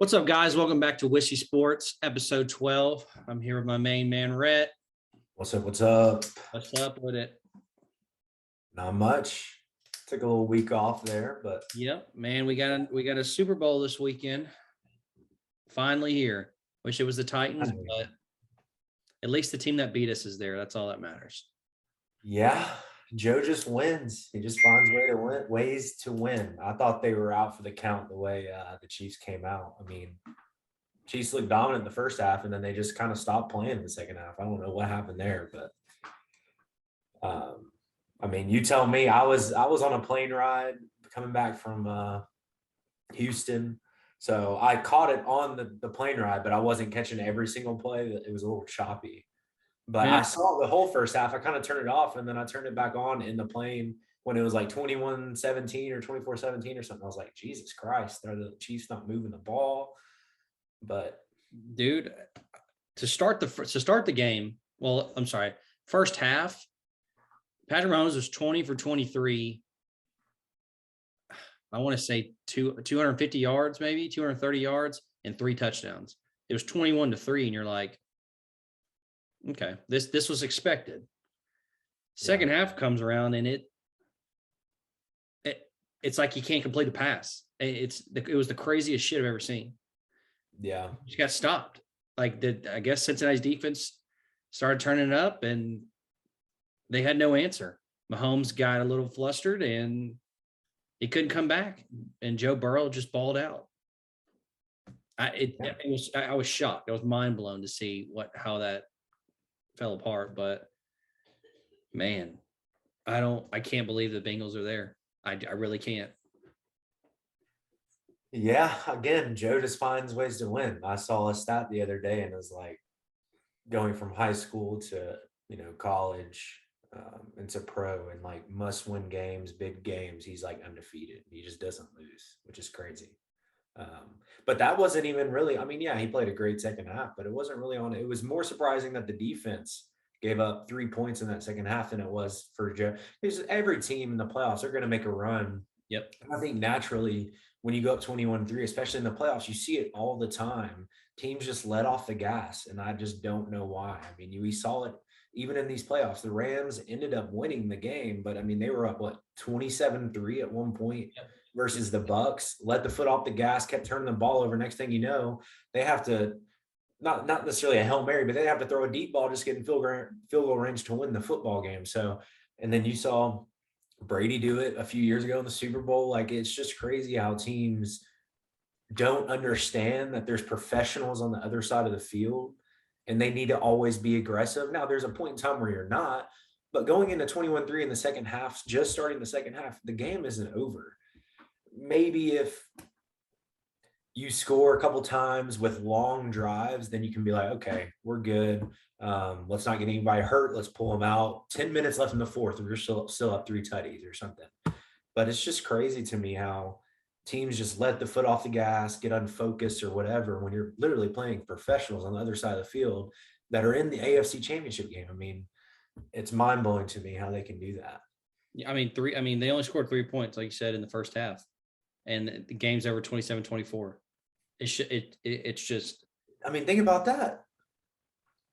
What's up, guys? Welcome back to Wishy Sports, episode 12. I'm here with my main man, Rhett. What's up? What's up? What's up with it? Not much. Took a little week off there, but Yep, man, we got a Super Bowl this weekend. Finally here. Wish it was the Titans, but at least the team that beat us is there. That's all that matters. yeah, Joe just wins. He just finds ways to win. I thought they were out for the count the way the Chiefs came out. I mean, Chiefs looked dominant in the first half, and then they just kind of stopped playing in the second half. I don't know what happened there, but I mean, you tell me. I was on a plane ride coming back from Houston. So I caught it on the plane ride, but I wasn't catching every single play. It was a little choppy. But Man, I saw the whole first half. I kind of turned it off, and then I turned it back on in the plane when it was like 21-17 or 24-17 or something. I was like, Jesus Christ, are the Chiefs not moving the ball? But dude, to start the game, well, I'm sorry, first half, Patrick Mahomes was 20 for 23. I want to say 250 yards, maybe 230 yards and 3 touchdowns. It was 21-3, and you're like, okay, this was expected. Second half comes around, and it's like you can't complete a pass. It was the craziest shit I've ever seen. yeah, Just got stopped. Like I guess Cincinnati's defense started turning it up, and they had no answer. Mahomes got a little flustered, and he couldn't come back. And Joe Burrow just balled out. I was shocked. I was mind blown to see how that fell apart. But man, I can't believe the Bengals are there. I really can't. yeah. Again, Joe just finds ways to win. I saw a stat the other day, and it was like going from high school to college into pro, and like must-win games, big games. He's like undefeated. He just doesn't lose, which is crazy. But that wasn't even really. I mean, yeah, he played a great second half, but it wasn't really on. It was more surprising that the defense gave up 3 points in that second half than it was for Joe. Because every team in the playoffs are going to make a run. Yep. I think naturally, when you go up 21-3, especially in the playoffs, you see it all the time. Teams just let off the gas, and I just don't know why. I mean, we saw it even in these playoffs. The Rams ended up winning the game, but I mean, they were up 27-3 at one point versus the Bucks. Let the foot off the gas, kept turning the ball over. Next thing you know, they have to not necessarily a Hail Mary, but they have to throw a deep ball just getting field goal range to win the football game. So, and then you saw Brady do it a few years ago in the Super Bowl. Like, it's just crazy how teams don't understand that there's professionals on the other side of the field, and they need to always be aggressive. Now, there's a point in time where you're not, but going into 21-3 in the second half, just starting the second half, the game isn't over. Maybe if you score a couple times with long drives, then you can be like, okay, we're good. Let's not get anybody hurt. Let's pull them out. 10 minutes left in the fourth, and we're still up 3 tutties or something. But it's just crazy to me how teams just let the foot off the gas, get unfocused or whatever, when you're literally playing professionals on the other side of the field that are in the AFC Championship game. I mean, it's mind-blowing to me how they can do that. Yeah, I mean, they only scored 3 points, like you said, in the first half, and the game's over 27-24. It's just. I mean, think about that.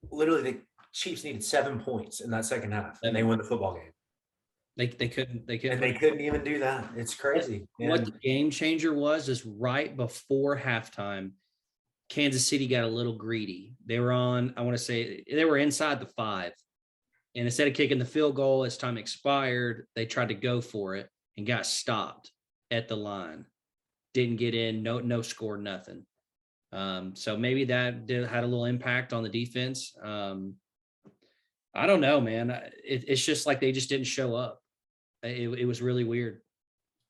Literally, the Chiefs needed 7 points in that second half, and they won the football game. They couldn't. And they couldn't even do that. It's crazy. What the game changer was is right before halftime, Kansas City got a little greedy. They were on, I want to say, they were inside the 5. And instead of kicking the field goal as time expired, they tried to go for it and got stopped at the line. Didn't get in, no score, nothing. So maybe that had a little impact on the defense. I don't know, man. It's just like they just didn't show up. It was really weird.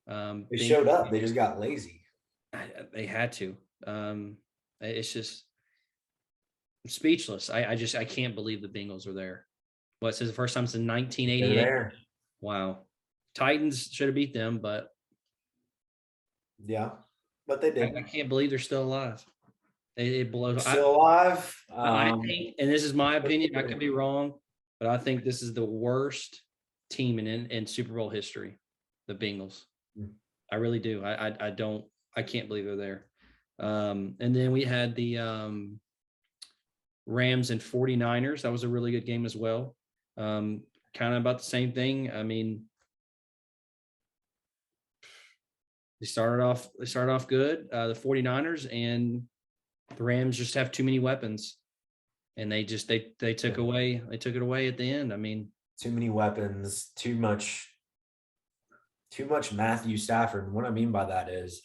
They showed up. They just got lazy. They had to. It's just I'm speechless. I can't believe the Bengals are there. What, since the first time since 1988? They're there. Wow. Titans should have beat them, but yeah, but they did. I can't believe they're still alive. It blows. Still alive. I think, and this is my opinion, I could be wrong, but I think this is the worst team in Super Bowl history, the Bengals. I really do. I can't believe they're there. And then we had the Rams and 49ers. That was a really good game as well. Kind of about the same thing. I mean, they started off good, the 49ers, and the Rams just have too many weapons. And they took it away at the end. I mean, too many weapons, too much Matthew Stafford. And what I mean by that is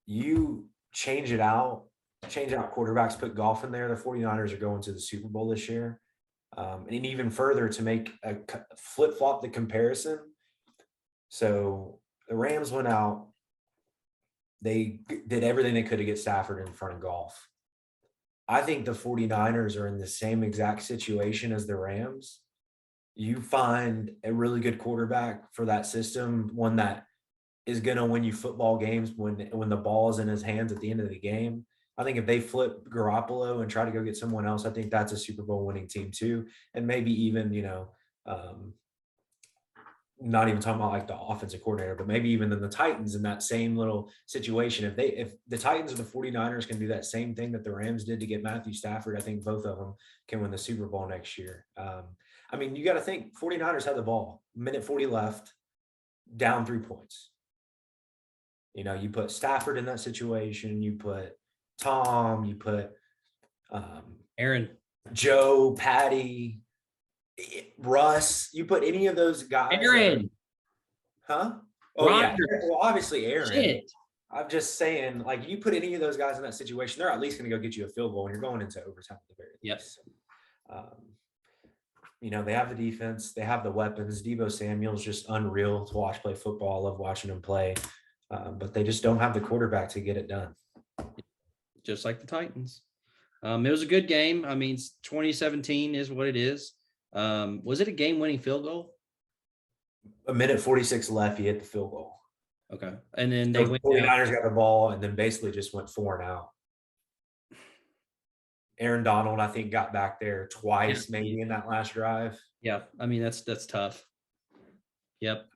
you change out quarterbacks, put Goff in there. The 49ers are going to the Super Bowl this year. And even further, to make a flip-flop the comparison. So the Rams went out. They did everything they could to get Stafford in front of Goff. I think the 49ers are in the same exact situation as the Rams. You find a really good quarterback for that system, one that is going to win you football games when the ball is in his hands at the end of the game. I think if they flip Garoppolo and try to go get someone else, I think that's a Super Bowl winning team too. And maybe even, not even talking about like the offensive coordinator, but maybe even the Titans in that same little situation. If the Titans or the 49ers can do that same thing that the Rams did to get Matthew Stafford, I think both of them can win the Super Bowl next year. I mean, you got to think 49ers had the ball, minute 40 left, down 3 points. You put Stafford in that situation, you put Tom, you put Aaron, Joe, Patty, Russ, you put any of those guys. Aaron. Huh? Oh, Rodgers. Yeah. Well, obviously Aaron. Shit. I'm just saying, like, you put any of those guys in that situation, they're at least going to go get you a field goal, and you're going into overtime at the very least. They have the defense, they have the weapons. Deebo Samuel's just unreal to watch play football. I love watching him play, but they just don't have the quarterback to get it done. Just like the Titans. It was a good game. I mean, 2017 is what it is. Was it a game-winning field goal? A minute 46 left, he hit the field goal. Okay. And then the 49ers got the ball and then basically just went 4 and out. Aaron Donald, I think, got back there twice maybe in that last drive. Yeah. I mean, that's tough. Yep.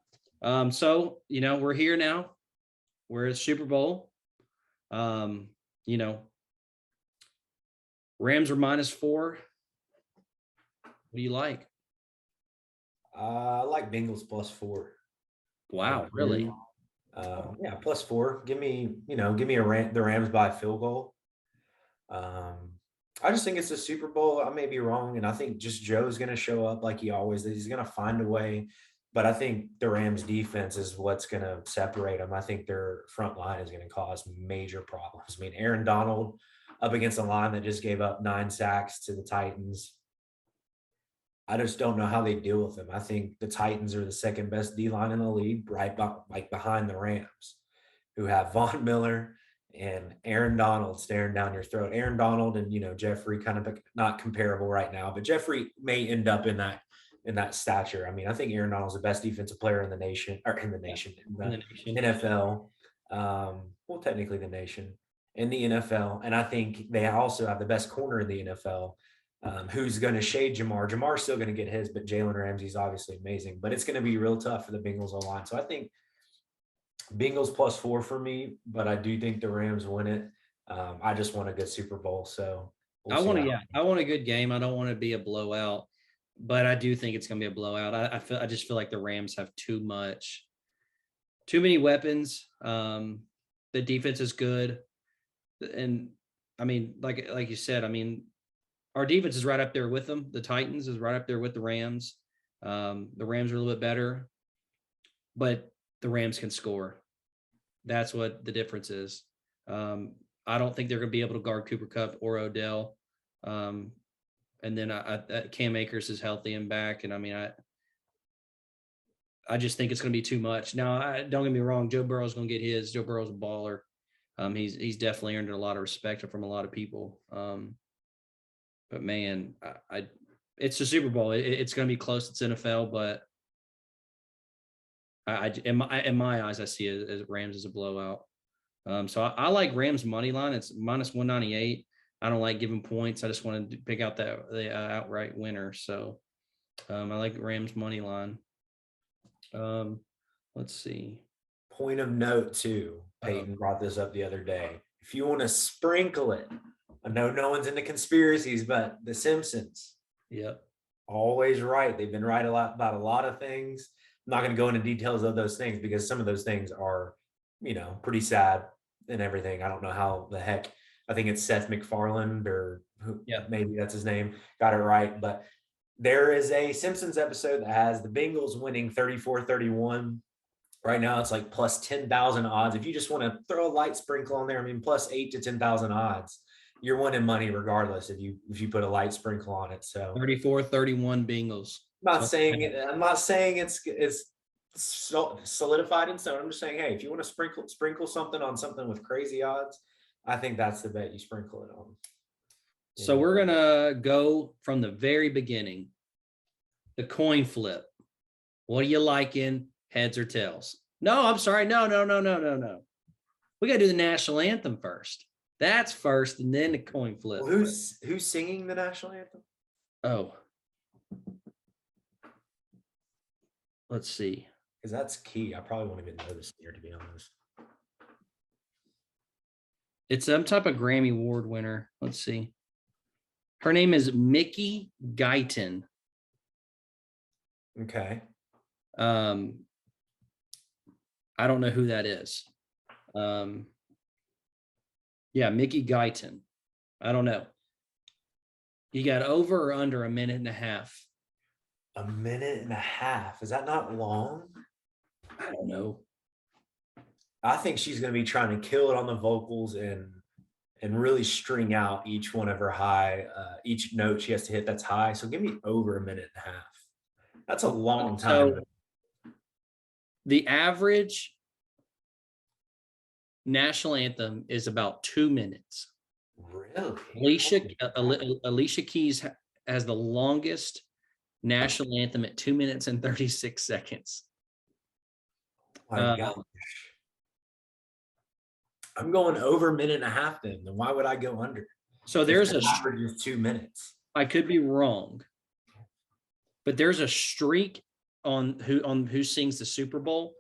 So, we're here now. We're at Super Bowl. Rams are -4. What do you like? I like Bengals +4. Wow, really? Yeah, +4. Give me the Rams by a field goal. I just think it's a Super Bowl. I may be wrong, and I think just Joe's going to show up like he always is. He's going to find a way, but I think the Rams defense is what's going to separate them. I think their front line is going to cause major problems. I mean, Aaron Donald up against a line that just gave up 9 sacks to the Titans. I just don't know how they deal with them. I think the Titans are the second best D-line in the league, right behind the Rams, who have Von Miller and Aaron Donald staring down your throat. Aaron Donald and Jeffrey kind of not comparable right now, but Jeffrey may end up in that stature. I mean, I think Aaron Donald's the best defensive player in the nation, in the NFL. Well, technically the nation, in the NFL, and I think they also have the best corner in the NFL. Who's going to shade Jamar? Jamar's still going to get his, but Jalen Ramsey's obviously amazing. But it's going to be real tough for the Bengals line. So I think Bengals +4 for me, but I do think the Rams win it. I just want a good Super Bowl. So I want a good game. I don't want to be a blowout, but I do think it's going to be a blowout. I just feel like the Rams have too many weapons. The defense is good, and I mean, like you said, I mean, our defense is right up there with them. The Titans is right up there with the Rams. The Rams are a little bit better, but the Rams can score. That's what the difference is. I don't think they're going to be able to guard Cooper Kupp or Odell. And then Cam Akers is healthy and back. And I mean, I just think it's going to be too much. Now, don't get me wrong. Joe Burrow's going to get his. Joe Burrow's a baller. He's definitely earned a lot of respect from a lot of people. But man, it's the Super Bowl. It's going to be close. It's NFL, but in my eyes, I see it as Rams as a blowout. So I like Rams money line. It's -198. I don't like giving points. I just want to pick out the outright winner. So I like Rams money line. Let's see. Point of note too. Peyton brought this up the other day. if you want to sprinkle it, I know no one's into conspiracies, but The Simpsons, Yep. always right. They've been right a lot about a lot of things. I'm not going to go into details of those things because some of those things are, pretty sad and everything. I don't know how the heck. I think it's Seth MacFarlane or Yeah. maybe that's his name. Got it right. But there is a Simpsons episode that has the Bengals winning 34-31. Right now, it's like plus 10,000 odds. If you just want to throw a light sprinkle on there, I mean, plus 8 to 10,000 odds. You're winning money regardless if you put a light sprinkle on it. So 34-31 Bengals. I'm not saying it's solidified in stone. I'm just saying, hey, if you want to sprinkle something on something with crazy odds, I think that's the bet you sprinkle it on. So we're gonna go from the very beginning. The coin flip. What are you liking? Heads or tails? No, I'm sorry. No. We gotta do the national anthem first. That's first, and then the coin flip. Well, who's singing the national anthem? Oh. Let's see. Because that's key. I probably won't even know this year, to be honest. It's some type of Grammy Award winner. Let's see. Her name is Mickey Guyton. Okay. I don't know who that is. Yeah, Mickey Guyton. I don't know. You got over or under a minute and a half? A minute and a half. Is that not long? I don't know. I think she's going to be trying to kill it on the vocals and really string out each one of her high, each note she has to hit that's high. So give me over a minute and a half. That's a long time. So the average national anthem is about 2 minutes. Really? Alicia Keys has the longest national anthem at 2 minutes and 36 seconds. My gosh. I'm going over a minute and a half then. Then why would I go under? So there's a average of 2 minutes. I could be wrong, but there's a streak on who sings the Super Bowl,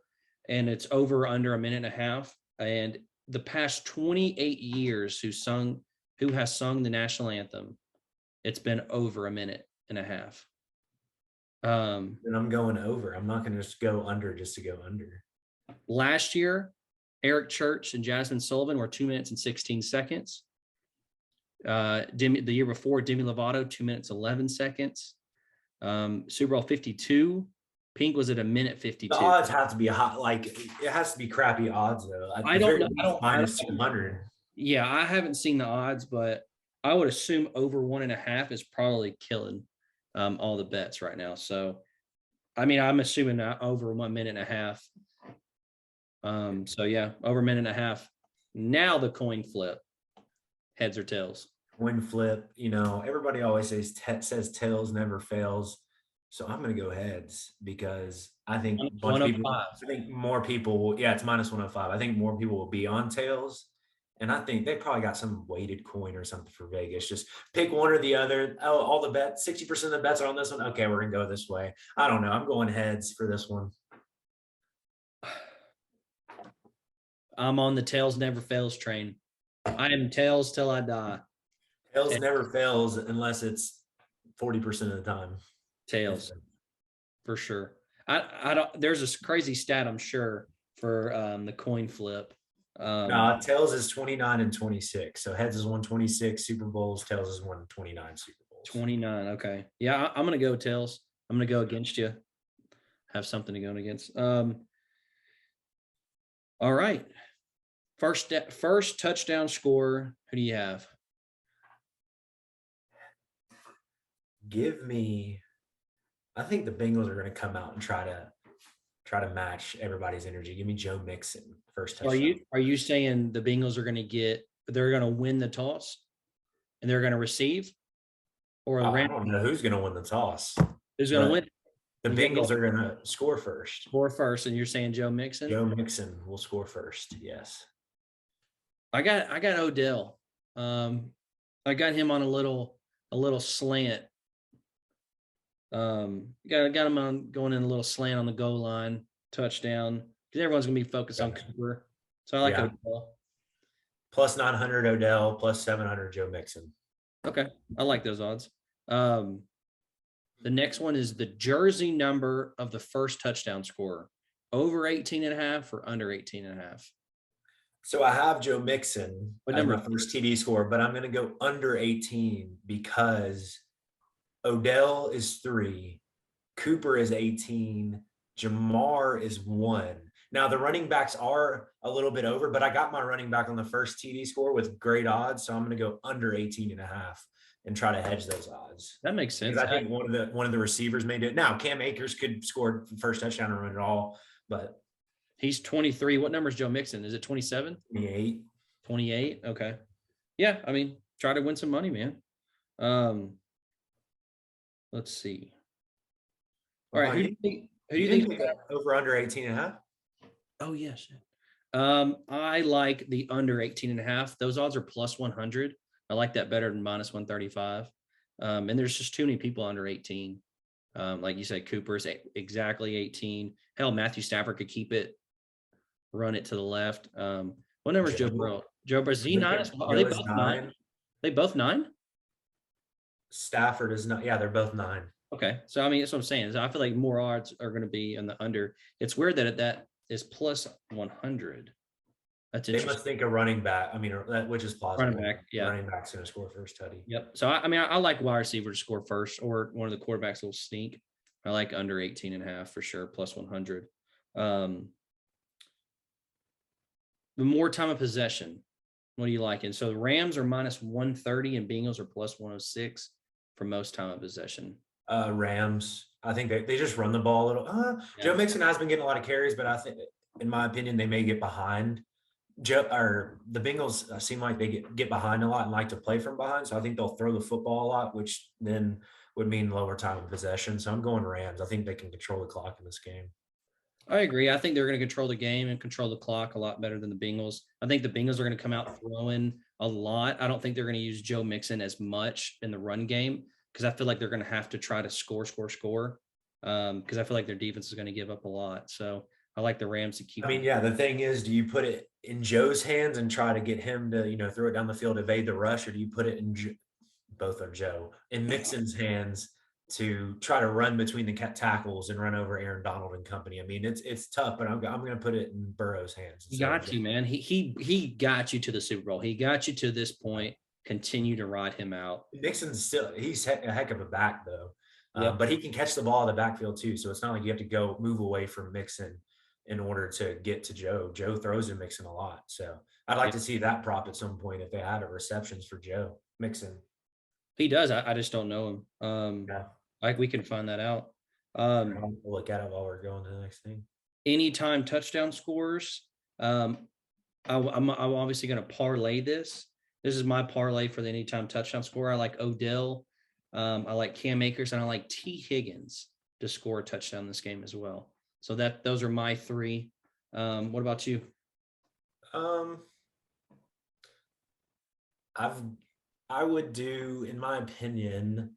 and it's over or under a minute and a half. And the past 28 years who has sung the national anthem, it's been over a minute and a half. And I'm going over. I'm not going to just go under just to go under. Last year, Eric Church and Jasmine Sullivan were 2 minutes and 16 seconds. The year before, Demi Lovato, 2 minutes, 11 seconds. Super Bowl 52, Pink was at a minute 52. The odds have to be hot. Like, it has to be crappy odds, though. I don't know. Minus 200. Yeah, I haven't seen the odds, but I would assume over 1.5 is probably killing all the bets right now. So, I mean, I'm assuming over 1 minute and a half. So yeah, over a minute and a half. Now the coin flip, heads or tails. Coin flip. Everybody always says tails never fails. So I'm going to go heads because I think more people will. Yeah, it's minus 105. I think more people will be on tails. And I think they probably got some weighted coin or something for Vegas. Just pick one or the other. Oh, all the bets, 60% of the bets are on this one. Okay, we're going to go this way. I don't know. I'm going heads for this one. I'm on the tails never fails train. I am tails till I die. Tails never fails unless it's 40% of the time. Tails, for sure. I don't. There's this crazy stat, I'm sure, for the coin flip. Tails is 29 and 26. So heads is 126 Super Bowls. Tails is 129 Super Bowls. 29. Okay. Yeah, I'm gonna go tails. I'm gonna go against you. Have something to go against. All right. First touchdown scorer. Who do you have? Give me. I think the Bengals are going to come out and try to match everybody's energy. Give me Joe Mixon first touchdown. Are you saying the Bengals are going to they're going to win the toss and they're going to receive? Or I don't know who's going to win the toss. Who's going to win? The Bengals are going to score first. Score first, and you're saying Joe Mixon? Joe Mixon will score first. Yes. I got Odell. I got him on a little slant. Got him on going in a little slant on the goal line, touchdown. Because everyone's gonna be focused on Cooper. So I like Odell. plus 900 Odell, plus 700 Joe Mixon. Okay. I like those odds. The next one is the jersey number of the first touchdown scorer, over 18 and a half or under 18 and a half. So I have Joe Mixon What as number? my first TD score, but I'm going to go under 18 because Odell is 3, Cooper is 18, Jamar is 1. Now the running backs are a little bit over, but I got my running back on the first TD score with great odds, so I'm going to go under 18 and a half and try to hedge those odds. That makes sense. Because I think one of the receivers may do it. Now Cam Akers could score the first touchdown and run it all, but He's 23. What number is Joe Mixon? Is it 27? 28. 28. Okay. Yeah. I mean, try to win some money, man. Let's see. All right. Who do you think? Over under 18 and a half? Oh, yes. I like the under 18 and a half. Those odds are plus 100. I like that better than minus 135. And there's just too many people under 18. Like you said, Cooper's exactly 18. Hell, Matthew Stafford could keep it, run it to the left. What number is Joe Burrow? Joe Burrow, is he 9? Are they both 9? They both 9? Stafford is not. Yeah, they're both 9. Okay. So, I mean, that's what I'm saying. Is I feel like more odds are going to be on the under. It's weird that that is plus 100. That's interesting. They must think a running back. I mean, which is plausible. Running back, yeah. Running back's going to score first tutty. Yep. So, I mean, I like wide receiver to score first, or one of the quarterbacks will sneak. I like under 18 and a half for sure, plus 100. The more time of possession, what do you like? And so the Rams are minus 130 and Bengals are plus 106 for most time of possession. Rams. I think they just run the ball a little. Yeah. Joe Mixon has been getting a lot of carries, but I think, in my opinion, they may get behind. The Bengals seem like they get behind a lot and like to play from behind. So I think they'll throw the football a lot, which then would mean lower time of possession. So I'm going Rams. I think they can control the clock in this game. I agree. I think they're going to control the game and control the clock a lot better than the Bengals. I think the Bengals are going to come out throwing a lot. I don't think they're going to use Joe Mixon as much in the run game because I feel like they're going to have to try to score. Because I feel like their defense is going to give up a lot. So I like the Rams to keep. I mean, yeah, the thing is, do you put it in Joe's hands and try to get him to, throw it down the field, evade the rush, or do you put it in both are Joe in Mixon's hands to try to run between the tackles and run over Aaron Donald and company? I mean, it's tough, but I'm going to put it in Burrow's hands. He got you, man. He got you to the Super Bowl. He got you to this point. Continue to ride him out. Nixon's he's a heck of a back though. But he can catch the ball in the backfield too. So it's not like you have to move away from Mixon in order to get to Joe. Joe throws to Mixon a lot. So I'd like to see that prop at some point if they had a receptions for Joe Mixon. He does. I just don't know him. Like we can find that out. I'll look at it while we're going to the next thing. Anytime touchdown scores. I'm obviously going to parlay this. This is my parlay for the anytime touchdown score. I like Odell. I like Cam Akers, and I like T. Higgins to score a touchdown in this game as well. So those are my 3. What about you? I would do, in my opinion,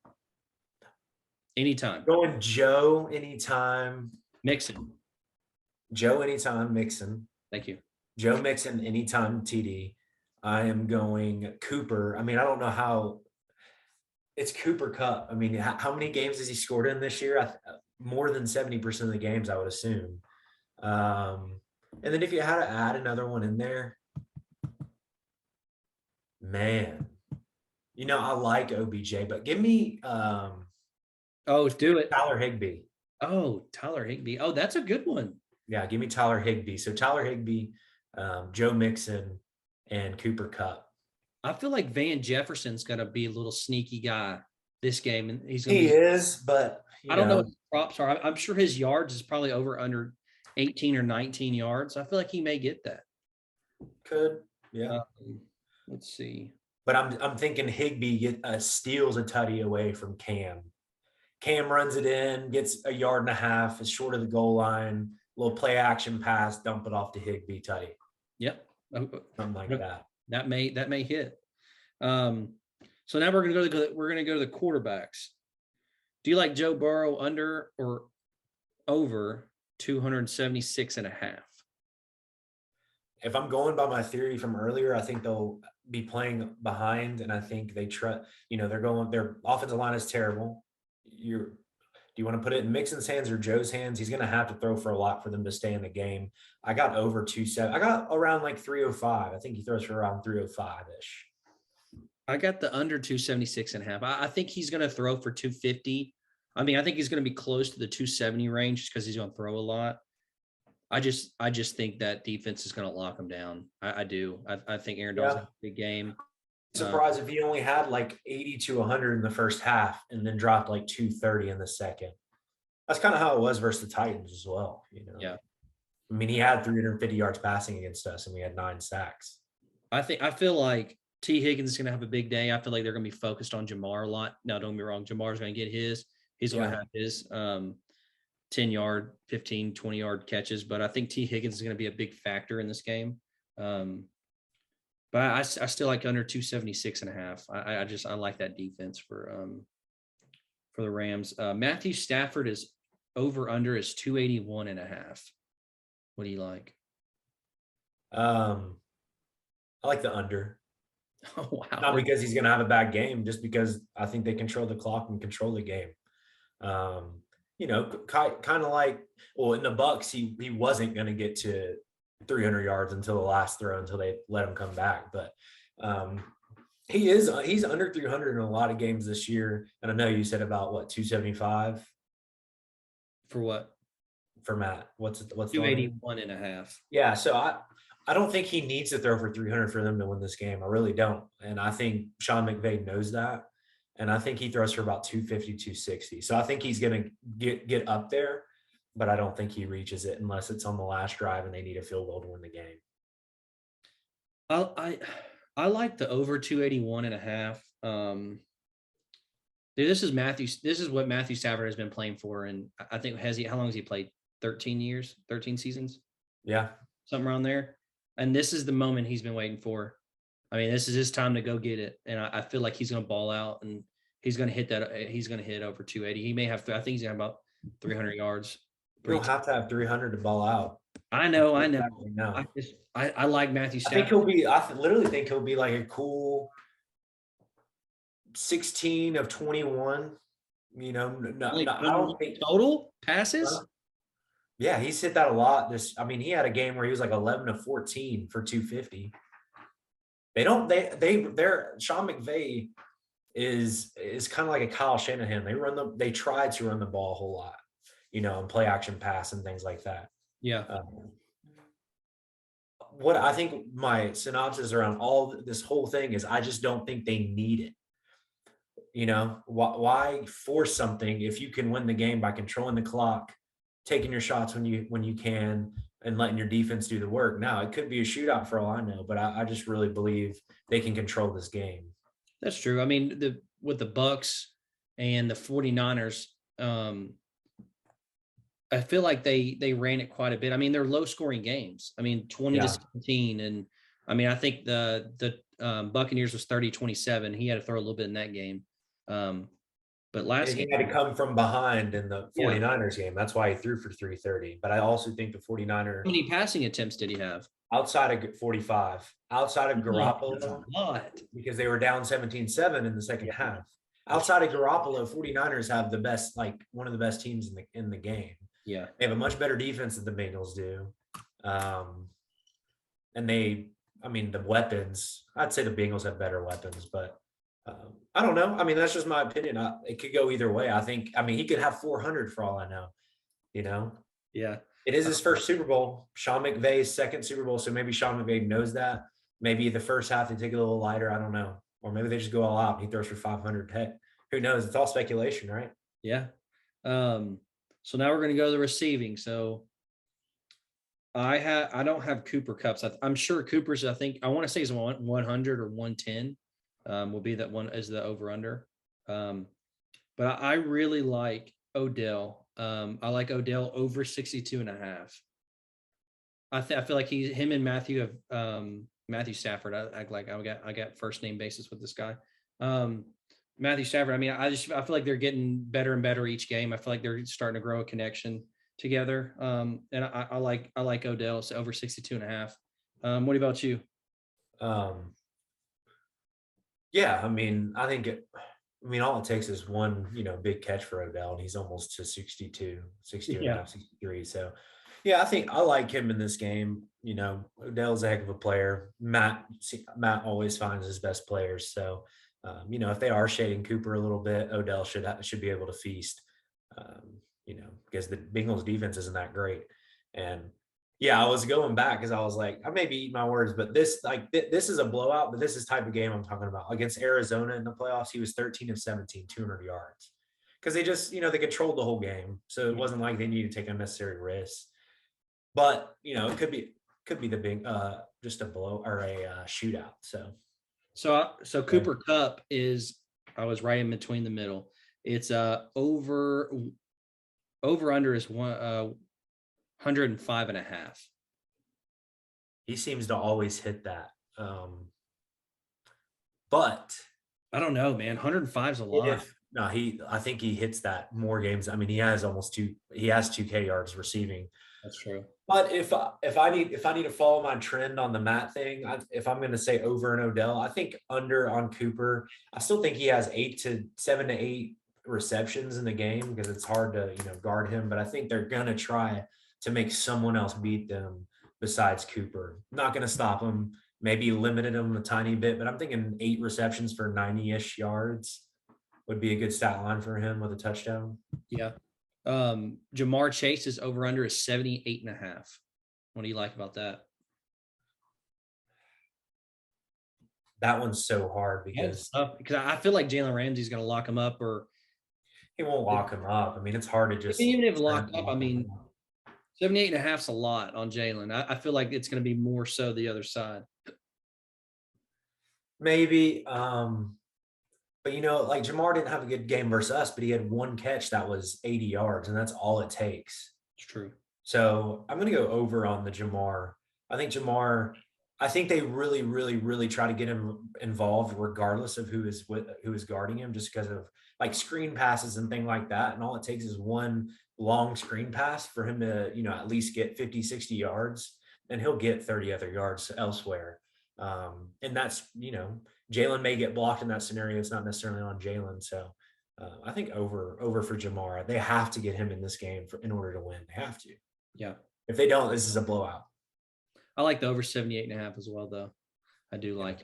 anytime. Going Joe anytime. Mixon. Joe anytime Mixon. Thank you. Joe Mixon anytime TD. I am going Cooper. I mean, I don't know how. It's Cooper Kupp. I mean, how many games has he scored in this year? More than 70% of the games, I would assume. And then if you had to add another one in there, man, I like OBJ, but give me do it. Tyler Higbee. Oh, Tyler Higbee. Oh, that's a good one. Yeah, give me Tyler Higbee. So Tyler Higbee, Joe Mixon, and Cooper Kupp. I feel like Van Jefferson's going to be a little sneaky guy this game, and he is, but I don't know what his props are. I'm sure his yards is probably under 18 or 19 yards. I feel like he may get that. Could, yeah. Let's see. But I'm thinking Higbee steals a tutty away from Cam. Cam runs it in, gets a yard and a half, is short of the goal line, little play action pass, dump it off to Higbee tutty. Yep. Something like that. That may hit. So now we're going to go to the quarterbacks. Do you like Joe Burrow under or over 276 and a half? if I'm going by my theory from earlier, I think they'll be playing behind, and I think they try. Their offensive line is terrible. Do you want to put it in Mixon's hands or Joe's hands? He's going to have to throw for a lot for them to stay in the game. I got over 270. I got around like 305. I think he throws for around 305 ish. I got the under 276 and a half. I think he's going to throw for 250. I mean, I think he's going to be close to the 270 range just because he's going to throw a lot. I just think that defense is going to lock him down. I do. I think Aaron Donald's a big game. Surprised if he only had like 80 to 100 in the first half and then dropped like 230 in the second. That's kind of how it was versus the Titans as well. Yeah. I mean, he had 350 yards passing against us, and we had 9 sacks. I feel like T. Higgins is going to have a big day. I feel like they're going to be focused on Jamar a lot. Now, don't get me wrong. Jamar's going to get his. He's going to have his 10-yard, 15, 20-yard catches. But I think T. Higgins is going to be a big factor in this game. But I still like under 276 and a half. I like that defense for the Rams. Matthew Stafford is over under is 281 and a half. What do you like? I like the under. Oh, wow. Not because he's going to have a bad game, just because I think they control the clock and control the game. Kind of like, well, in the Bucks, he wasn't going to get to 300 yards until the last throw, until they let him come back. But he's under 300 in a lot of games this year. And I know you said about 275 for what? For Matt, what's 281 and a half. Yeah. So I don't think he needs to throw for 300 for them to win this game. I really don't. And I think Sean McVay knows that. And I think he throws for about 250, 260. So I think he's going to get up there, but I don't think he reaches it unless it's on the last drive and they need a field goal to win the game. I like the over 281 and a half. This is what Matthew Stafford has been playing for. And I think how long has he played? 13 years, 13 seasons. Yeah. Something around there. And this is the moment he's been waiting for. I mean, this is his time to go get it. And I feel like he's going to ball out and he's going to hit that. He's going to hit over 280. He may have, I think he's going to have about 300 yards. You don't have to have 300 to ball out. I know. I like Matthew Stafford. I literally think he'll be like a cool 16 of 21. I don't think total passes. Yeah, he's hit that a lot. He had a game where he was like 11 of 14 for 250. They're Sean McVay is kind of like a Kyle Shanahan. They try to run the ball a whole lot, and play action pass and things like that. Yeah. What I think my synopsis around all this whole thing is, I just don't think they need it. Why force something if you can win the game by controlling the clock, taking your shots when you can, and letting your defense do the work. Now, it could be a shootout for all I know, but I just really believe they can control this game. That's true. I mean, with the Bucks and the 49ers, I feel like they ran it quite a bit. I mean, they're low scoring games. I mean, 20 to 17. And I mean, I think the Buccaneers was 30-27. He had to throw a little bit in that game. But last game, he had to come from behind in the 49ers game. That's why he threw for 330. But I also think the 49ers. How many passing attempts did he have? Outside of 45. Outside of Garoppolo. What? Because they were down 17-7 in the second half. Outside of Garoppolo, 49ers have the best, one of the best teams in the game. Yeah. They have a much better defense than the Bengals do. And the weapons, I'd say the Bengals have better weapons, but I don't know. I mean, that's just my opinion. It could go either way. He could have 400 for all I know, Yeah. It is his first Super Bowl. Sean McVay's second Super Bowl. So maybe Sean McVay knows that. Maybe the first half they take it a little lighter. I don't know. Or maybe they just go all out and he throws for 500. Heck, who knows? It's all speculation, right? Yeah. So now we're going to go to the receiving. So I don't have Cooper Kupps. I'm sure Cooper's, I want to say is 100 or 110 will be that one as the over under. But I really like Odell. I like Odell over 62 and a half. I feel like him and Matthew have Matthew Stafford. I act like I got first name basis with this guy. Matthew Stafford. I mean, I feel like they're getting better and better each game. I feel like they're starting to grow a connection together. And I like Odell. So over 62 and a half. What about you? Um, yeah, I mean, all it takes is one, big catch for Odell, and he's almost to 62, 62 and a Yeah. half, 63. So, yeah, I think I like him in this game. Odell's a heck of a player. Matt always finds his best players. So, if they are shading Cooper a little bit, Odell should be able to feast. Because the Bengals defense isn't that great. And yeah, I was going back because I was like, I maybe eat my words, but this is a blowout. But this is type of game I'm talking about. Against Arizona in the playoffs, he was 13 of 17, 200 yards. Because they just, they controlled the whole game, so it wasn't like they needed to take unnecessary risks. But it could be the big just a blow or a shootout. So Cooper Cup is, I was right in between the middle. It's over under is 105 and a half. He seems to always hit that. But I don't know, man. 105 is a lot. I think he hits that more games. I mean, he has 2K yards receiving. That's true. But if I need to follow my trend on the Matt thing, if I'm going to say over an Odell, I think under on Cooper. I still think he has 7 to 8 receptions in the game because it's hard to guard him. But I think they're going to try to make someone else beat them besides Cooper. Not going to stop him. Maybe limited him a tiny bit, but I'm thinking 8 receptions for 90-ish yards would be a good stat line for him with a touchdown. Yeah. Jamar Chase's over under is 78 and a half. What do you like about that? That one's so hard because I feel like Jalen Ramsey's going to lock him up, or he won't lock him up. I mean, it's hard to just even if locked up. I mean, 78 and a half's a lot on Jalen. I feel like it's going to be more so the other side. Maybe. But like Jamar didn't have a good game versus us, but he had one catch that was 80 yards, and that's all it takes. It's true. So I'm going to go over on the Jamar. I think they really, really, really try to get him involved regardless of who is guarding him, just because of like screen passes and things like that. And all it takes is one long screen pass for him to, at least get 50, 60 yards, and he'll get 30 other yards elsewhere. And that's, Jalen may get blocked in that scenario. It's not necessarily on Jalen. So I think over for Jamar. They have to get him in this game in order to win. They have to. Yeah. If they don't, this is a blowout. I like the over 78 and a half as well, though. I do like.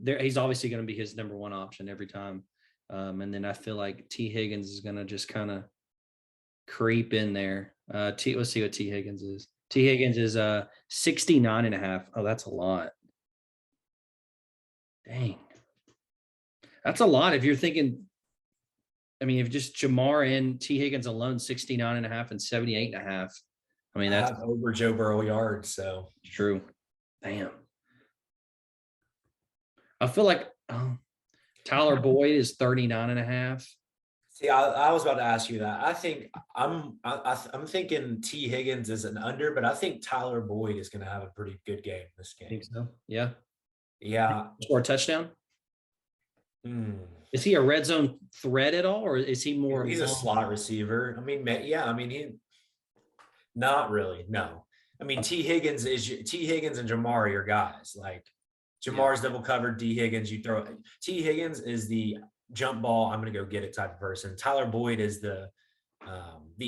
He's obviously going to be his number one option every time. And then I feel like T. Higgins is going to just kind of creep in there. Let's see what T. Higgins is. T. Higgins is 69 and a half. Oh, that's a lot. Dang. That's a lot. If you're thinking, I mean, if just Jamar and T. Higgins alone, 69 and a half and 78 and a half. I mean, that's over Joe Burrow yards. So true. Damn. I feel like Tyler Boyd is 39 and a half. See, I was about to ask you that. I think I'm thinking T. Higgins is an under, but I think Tyler Boyd is going to have a pretty good game this game. I think so. Yeah. Yeah. Score a touchdown. Is he a red zone threat at all, or is he more? He's a slot receiver. I mean, yeah. I mean, he not really. No. I mean, T. Higgins and Jamar are your guys. Like Jamar's double covered. T. Higgins, you throw. T. Higgins is the jump ball, I'm going to go get it type of person. Tyler Boyd is the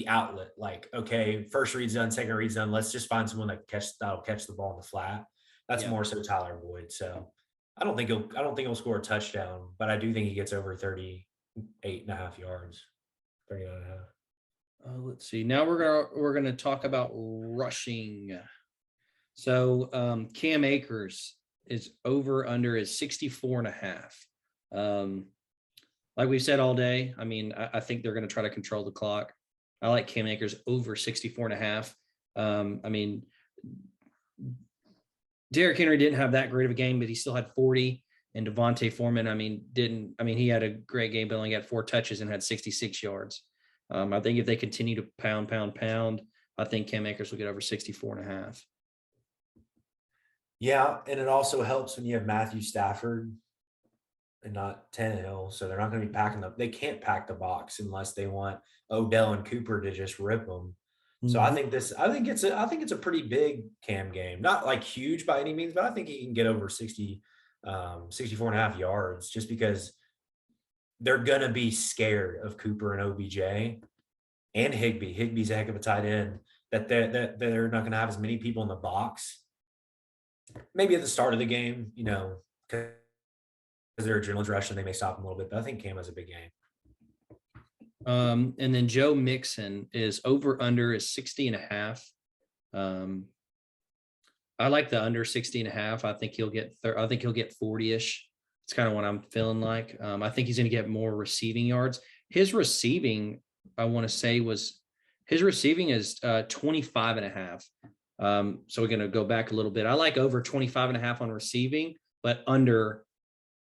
outlet. Like, okay, first read's done, second read's done. Let's just find someone that'll catch the ball in the flat. That's more so Tyler Boyd. So I don't think he'll score a touchdown, but I do think he gets over 38 and a half yards, 39 and a half. Let's see. Now we're gonna talk about rushing. So Cam Akers is over under is 64 and a half. Like we've said all day, I mean, I think they're going to try to control the clock. I like Cam Akers over 64 and a half. I mean, Derrick Henry didn't have that great of a game, but he still had 40. And Devontae Foreman, he had a great game, but only got 4 touches and had 66 yards. I think if they continue to pound, I think Cam Akers will get over 64 and a half. Yeah, and it also helps when you have Matthew Stafford and not Tannehill, so they're not going to be packing they can't pack the box unless they want Odell and Cooper to just rip them. So I Mhm. think it's a pretty big Cam game. Not like huge by any means, but I think he can get over 60, 64 and a half yards just because they're gonna be scared of Cooper and OBJ and Higbee. Higbee's a heck of a tight end that they're not gonna have as many people in the box. Maybe at the start of the game, because they're adrenaline rush and they may stop them a little bit. But I think Cam has a big game. And then Joe Mixon is over under is 60 and a half. I like the under 60 and a half. I think he'll get 40-ish. It's kind of what I'm feeling like. I think he's going to get more receiving yards. His receiving, I want to say his receiving is 25 and a half. So we're going to go back a little bit. I like over 25 and a half on receiving, but under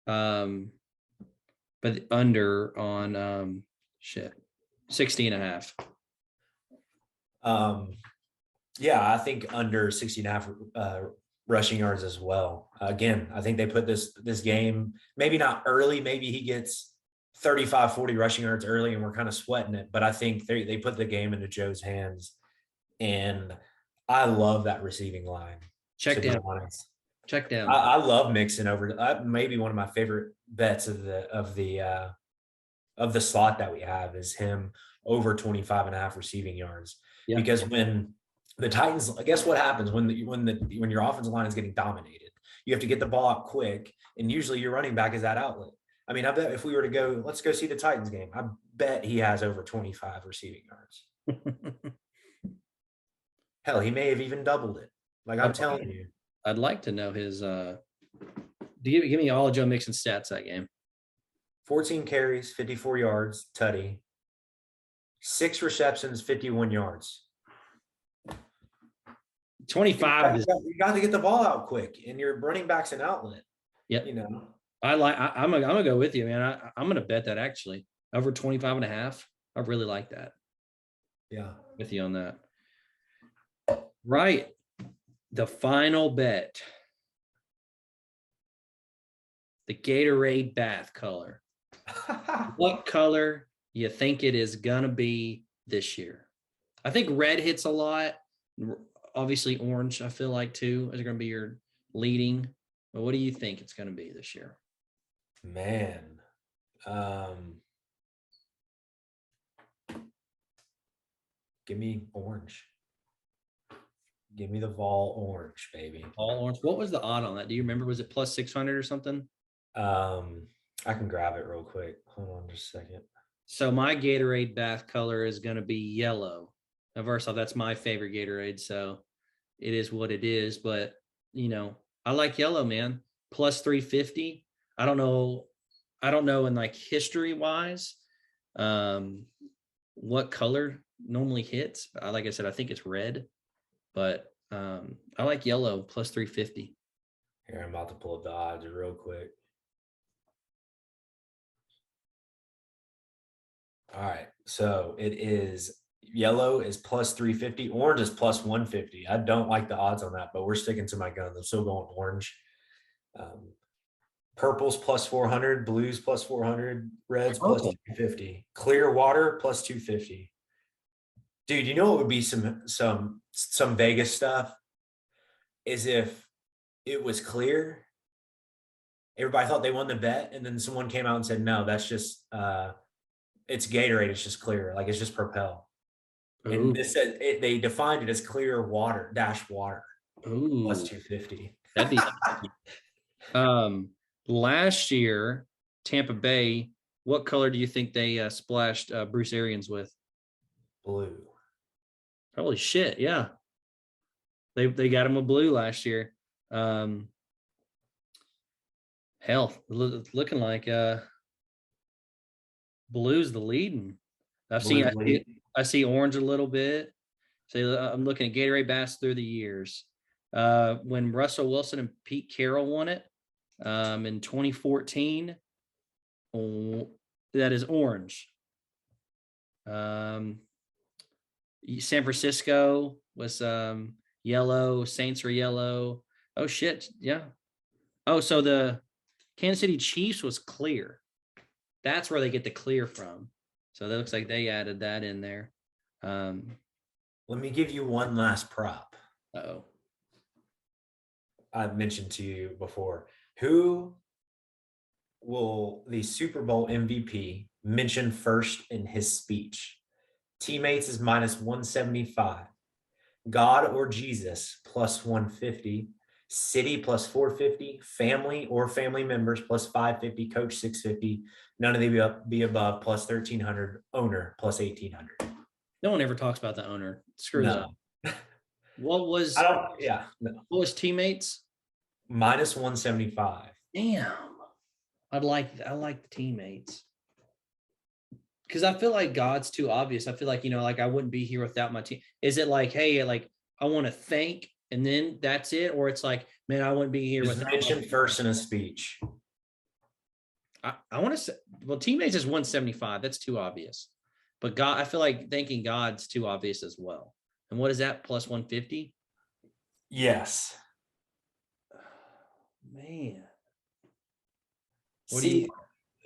on 60 and a half. Yeah, I think under 60 and a half rushing yards as well. Again, I think they put this game, maybe not early, maybe he gets 35, 40 rushing yards early and we're kind of sweating it. But I think they put the game into Joe's hands. And I love that receiving line. Check down. I love Mixon over. Maybe one of my favorite bets of the slot that we have is him over 25 and a half receiving yards. Yeah. Because when the Titans, guess what happens when your offensive line is getting dominated? You have to get the ball out quick, and usually your running back is that outlet. I mean, I bet if we were to go, let's go see the Titans game. I bet he has over 25 receiving yards. Hell, he may have even doubled it. Like I'm telling you. I'd like to know his give me all of Joe Mixon's stats that game. 14 carries, 54 yards, tutty. 6 receptions, 51 yards. 25. You got to get the ball out quick, and your running back's an outlet. Yep. I'm gonna go with you, man. I'm gonna bet that actually over 25 and a half. I really like that. Yeah. With you on that. Right. The final bet. The Gatorade bath color. What color you think it is gonna be this year? I think red hits a lot. Obviously orange, I feel like too, is going to be your leading. But what do you think it's going to be this year? Man. Give me orange. Give me the Vol orange, baby. All orange. What was the odd on that? Do you remember? Was it plus 600 or something? I can grab it real quick. Hold on just a second. So my Gatorade bath color is going to be yellow. Now, first off, that's my favorite Gatorade, so it is what it is. But, I like yellow, man. Plus 350. I don't know in like history-wise what color normally hits. Like I said, I think it's red. But I like yellow plus 350. Here, I'm about to pull up the odds real quick. All right. So it is yellow is plus 350. Orange is plus 150. I don't like the odds on that, but we're sticking to my guns. I'm still going orange. Purple's plus 400. Blues plus 400. Reds plus 250. Clear water plus 250. Dude, you know what would be some Vegas stuff is if it was clear. Everybody thought they won the bet, and then someone came out and said, "No, that's just it's Gatorade. It's just clear, like it's just Propel." Ooh. And this said they defined it as clear water water. Ooh. Plus 250. That'd be last year, Tampa Bay. What color do you think they splashed Bruce Arians with? Blue. Holy shit! Yeah, they got him a blue last year. Hell, looking like blue's the leading. I see orange a little bit. So I'm looking at Gatorade Bass through the years. When Russell Wilson and Pete Carroll won it in 2014, that is orange. San Francisco was yellow. Saints are yellow. Oh shit, yeah. Oh, so the Kansas City Chiefs was clear. That's where they get the clear from. So that looks like they added that in there. Let Let me give you one last prop. Oh, I've mentioned to you before. Who will the Super Bowl MVP mention first in his speech? Teammates is minus 175. God or Jesus plus 150. City plus 450. Family or family members plus 550. Coach 650. None of the be above plus 1300. Owner plus 1800. no one ever talks about the owner. Screw that. No. What was I don't, yeah. No. what was teammates? Minus 175. Damn. I like the teammates. Because I feel like God's too obvious. I feel like, like I wouldn't be here without my team. Is it like, hey, like I want to thank and then that's it? Or it's like, man, I wouldn't be here Just without mention first in a speech. I want to say, well, teammates is 175. That's too obvious. But God, I feel like thanking God's too obvious as well. And what is that? Plus 150? Yes. Man. See,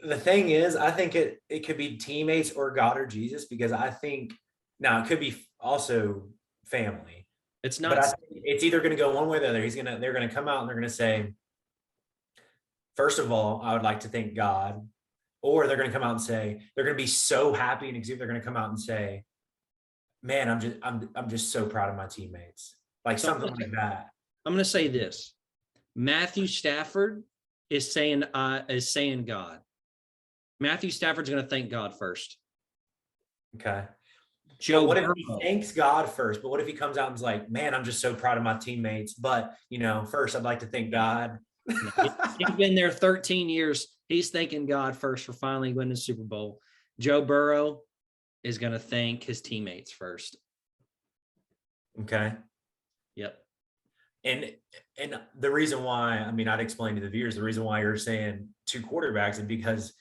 the thing is, I think it could be teammates or God or Jesus, because I think now it could be also family. It's But not. I think it's either going to go one way or the other. They're going to come out and they're going to say, first of all, I would like to thank God. Or they're going to come out and say, they're going to be so happy and they're going to come out and say, man, I'm just so proud of my teammates. Like something like that. I'm going to say this. Matthew Stafford is saying God. Matthew Stafford's going to thank God first. Okay. Joe, what if he thanks God first? But what if he comes out and is like, man, I'm just so proud of my teammates. But, first I'd like to thank God. He's been there 13 years. He's thanking God first for finally winning the Super Bowl. Joe Burrow is going to thank his teammates first. Okay. Yep. And the reason why, I'd explain to the viewers, the reason why you're saying two quarterbacks is because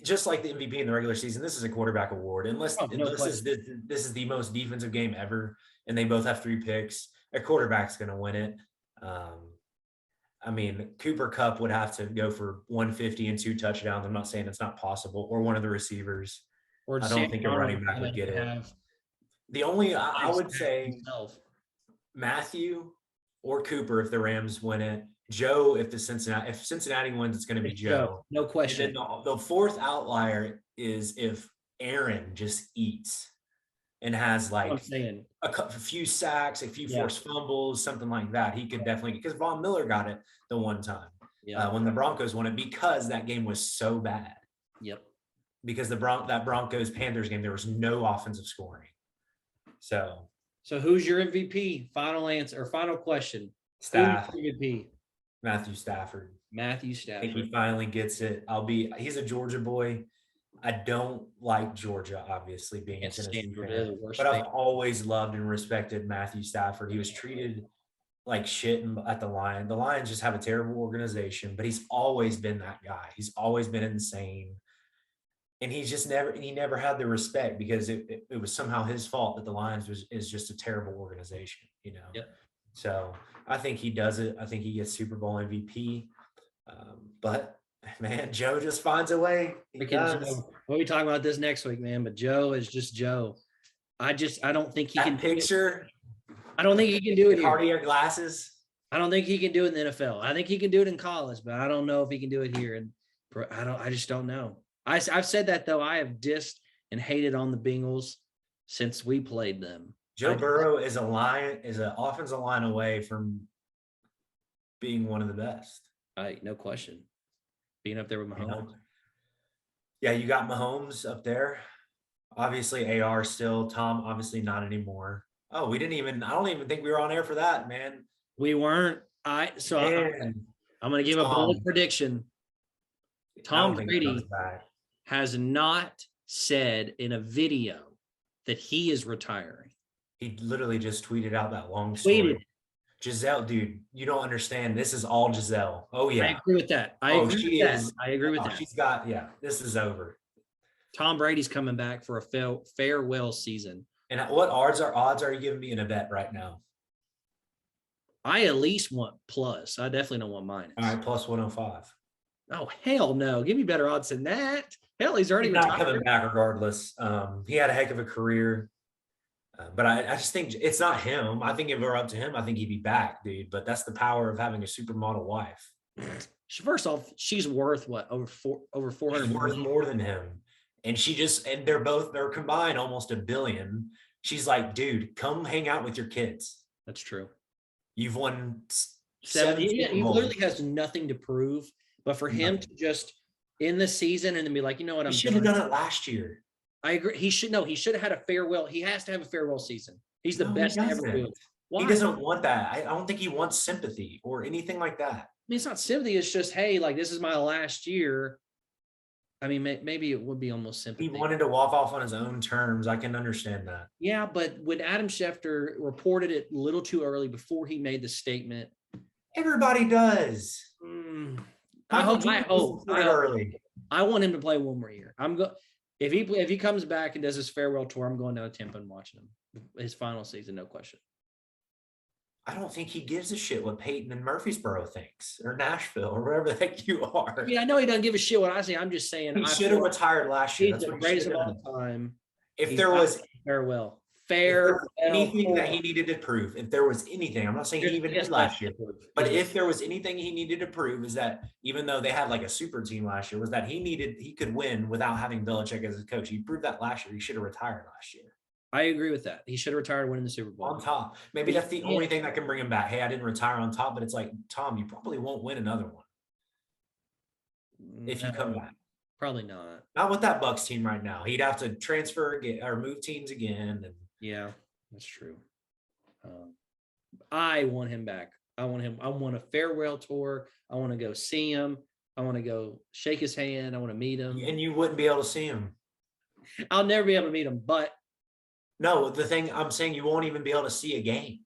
just like the MVP in the regular season, this is a quarterback award. Unless this is the most defensive game ever, and they both have 3 picks, a quarterback's going to win it. Cooper Kupp would have to go for 150 and 2 touchdowns. I'm not saying it's not possible, or one of the receivers. Or I don't think a running back would get it. The only, I would say Matthew or Cooper if the Rams win it. Joe, if Cincinnati wins, it's going to be Joe. No question. And then the fourth outlier is if Aaron just eats and has like a few sacks, a few forced fumbles, something like that. He could definitely, because Von Miller got it the one time when the Broncos won it, because that game was so bad. Yep. Because that Broncos-Panthers game, there was no offensive scoring. So who's your MVP? Final answer or final question? MVP. Matthew Stafford. I think he finally gets it. He's a Georgia boy. I don't like Georgia, obviously, being a Tennessee fan, but I've always loved and respected Matthew Stafford. He was treated like shit at the Lions. The Lions just have a terrible organization, but he's always been that guy. He's always been insane. And he never had the respect, because it was somehow his fault that the Lions is just a terrible organization, Yep. So I think he does it. I think he gets Super Bowl MVP. But man, Joe just finds a way. We'll be talking about this next week, man. But Joe is just Joe. I don't think he can picture. I don't think he can do it. Cartier glasses. I don't think he can do it in the NFL. I think he can do it in college, but I don't know if he can do it here. And I just don't know. I've said that though. I have dissed and hated on the Bengals since we played them. Joe Burrow is an offensive line away from being one of the best. No question. Being up there with Mahomes. Yeah, you got Mahomes up there. Obviously, AR still. Tom, obviously not anymore. Oh, I don't even think we were on air for that, man. We weren't. I'm going to give a bold prediction. Tom Brady has not said in a video that he is retiring. He literally just tweeted out that long story. Giselle, dude, you don't understand. This is all Giselle. Oh, yeah. I agree with that. I agree with that. She's this is over. Tom Brady's coming back for a farewell season. And what odds are you giving me in a bet right now? I at least want plus. I definitely don't want minus. All right, plus 105. Oh, hell no. Give me better odds than that. Hell, he's already not coming back regardless. He had a heck of a career. But I just think it's not him. I think if it were up to him, I think he'd be back, dude. But that's the power of having a supermodel wife. First off, she's worth what, over 400 She's worth million? more than him. And and they're combined almost $1 billion. She's like, dude, come hang out with your kids. That's true. You've won 7. Super He Bowls. literally has nothing to prove, but for him to just in the season and then be like, you know what, He I'm should have done. done it last year. I agree. He should have had a farewell. He has to have a farewell season. He's the No, he best to ever doesn't. do it. Why? He doesn't want that. I don't think he wants sympathy or anything like that. I mean, it's not sympathy. It's just, hey, like, this is my last year. I mean, maybe it would be almost sympathy. He wanted to walk off on his own terms. I can understand that. Yeah, but when Adam Schefter reported it a little too early before he made the statement, Everybody does. I hope. Early. I want him to play one more year. If he comes back and does his farewell tour, I'm going down to Tampa and watching him his final season, no question. I don't think he gives a shit what Peyton and Murfreesboro thinks, or Nashville, or wherever the heck you are. I mean, I know he doesn't give a shit what I say. I'm just saying He should have retired last year. He's the greatest of all time. If there was farewell, anything that he needed to prove, if there was anything, I'm not saying he even did last year, but if there was anything he needed to prove, is that even though they had like a super team last year, was that he could win without having Belichick as his coach. He proved that last year. He should have retired last year. I agree with that. He should have retired winning the Super Bowl. On top. Maybe that's the only thing that can bring him back. Hey, I didn't retire on top, but it's like, Tom, you probably won't win another one if you come back. Probably not. Not with that Bucs team right now. He'd have to transfer again or move teams again. And yeah, that's true. I want him back. I want a farewell tour. I want to go see him. I want to go shake his hand. I want to meet him. And you wouldn't be able to see him. I'll never be able to meet him, but no, the thing I'm saying, you won't even be able to see a game.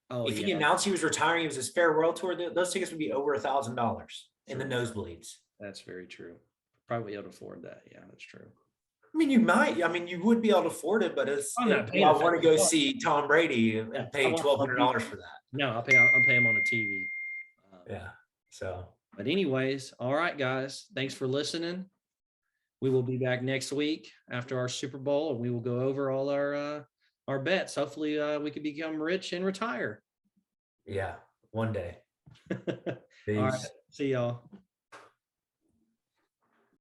Oh, if he announced he was retiring, it was his farewell tour, those tickets would be over $1,000 in the nosebleeds. That's very true. Probably able to afford that. Yeah, that's true. I mean, you might. I mean, you would be able to afford it, but I want to go see Tom Brady and pay $1,200 for that. No, I'll pay him on a TV. Yeah. So. But anyways, all right, guys. Thanks for listening. We will be back next week after our Super Bowl, and we will go over all our bets. Hopefully, we can become rich and retire. Yeah, one day. All right. See y'all.